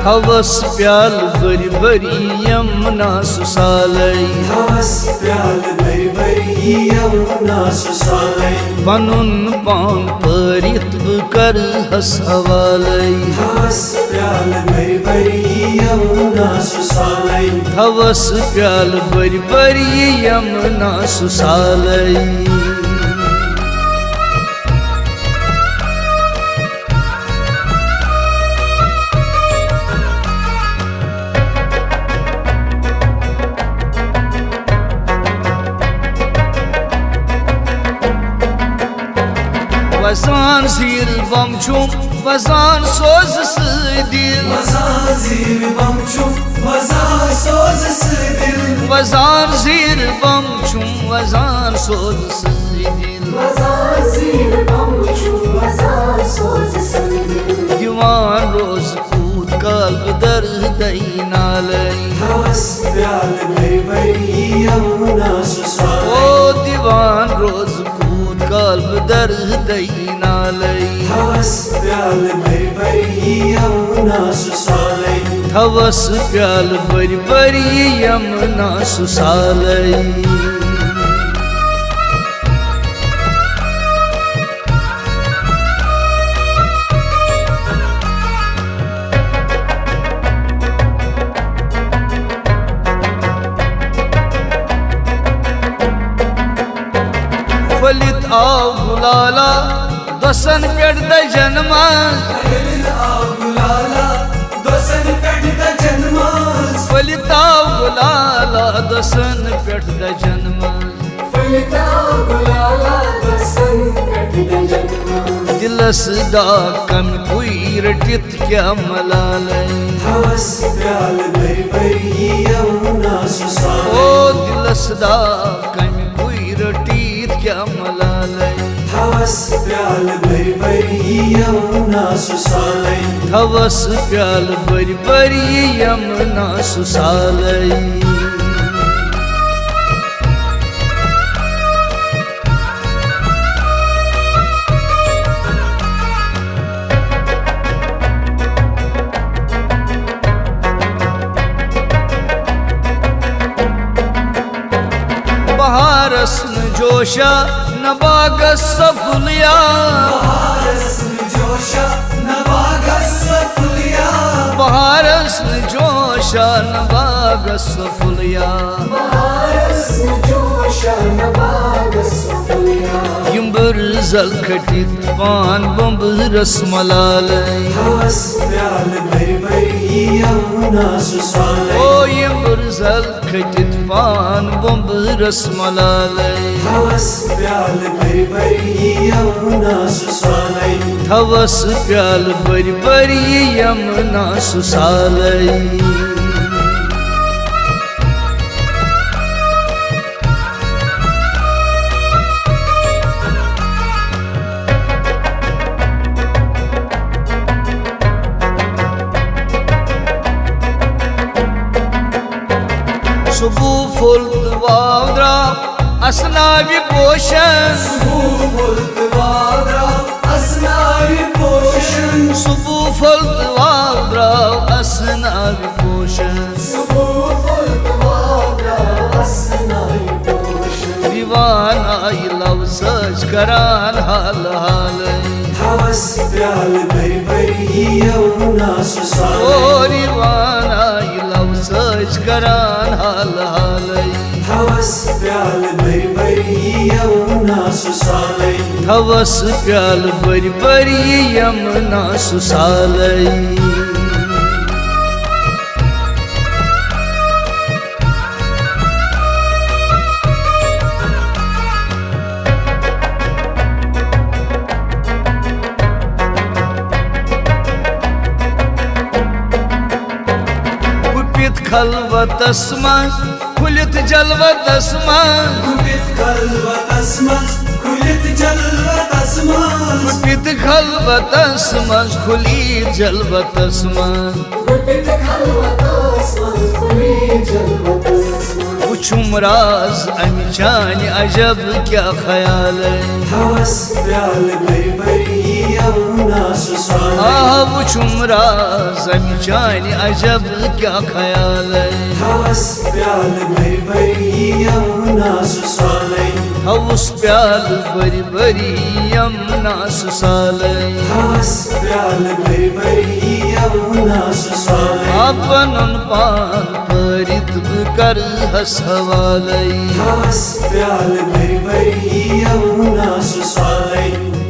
हवस प्याल बरी बरी यमुना सुसालै हवस प्याल बरी बरी यमुना सुसालै पनुन पान परित कर हस हवालै हवस प्याल बरी बरी यमुना सुसालै हवस प्याल बरी बरी Yamuna सुसालै वजान zir bamçum vazan söz sıdil Vazan zir bamçum vazan söz sıdil vazan zir bamçum vazan söz sıdil Vazan zir bamçum vazan söz sıdil Divan roz kut kalb derd inalay हवस प्याल बरी बरी Yamuna सुसालै O divan roz kut kalb derd inalay हवस प्याल बरी बरी यमुना सुसालै हवस प्याल बरी बरी यमुना सुसालै फलित आव गुलाला दसन पेट द जन्म गुलाला दोसन पेट द जन्मास फलित आव गुलाला दसन पेट द जन्म फलिता गुलाला दसन कटद जन्म दिलस दा कम कोई रटित क्या मलालै हवस प्याल बरी बरी यमुना सुसालै ओ दिलस दा कम कोई रटित क्या मलालै हवस प्याल बरी बरी यमुना सुसालै हवस प्याल बरी बरी यमुना सुसालै बहारस न जोशा न बागस फुलिया बहारस जोशा नवागस फुलिया बहारस न जोशा न बागस फुलिया बहारस जोशा नबागस फुलिया यम्बर जल खटित पान बम्ब रस मलालै हवस प्याल बरी बरी यमुना सुसालै ओ यम्बर जल खटित पान बम्ब रस मलालै हवस प्याल बरी बरी यमुना सुसालै हवस प्याल बरी बरी यमुना सुसालै सुबु फुल वावद्रा असनावी पोषण फुलवाद्रा असनाई पोषण सुबु फुल वावद्रा असनावी पोषण फुलवाद्रा असनाई पोषण दीवान आई लव सच करान हाल हाल हवस प्याल बरी बरी यमुना सुसालै ओ दीवान आई लव सच करान हाल हाल हवस प्याल बरी बरी यमुना सुसालै हवस प्याल बरी बरी यमुना सुसालै खलवतस मंज खुलित जलवतस मंज गुपित खलवतस मंज खुलित जलवतस मंज गुपित खलवतस मंज खुली जलवतस मंज गुपित खलवतस मंज खुली जलवतस मंज वुछुम राज अमि चानि अजब क्या ख्याल हवस प्याल भरी भरी यमुना सुसाले आह वुछुम राज अमि चानि अजब क्या ख्याल हवस प्याल भरी भरी यमुना सुसाले हवस प्याल बरी बरी यमुना सुसाले हवस प्याल भरी भरी यमुना सुसाले आपन पान परित कर हस हवाले हवस प्याल भरी भरी यमुना सुसाले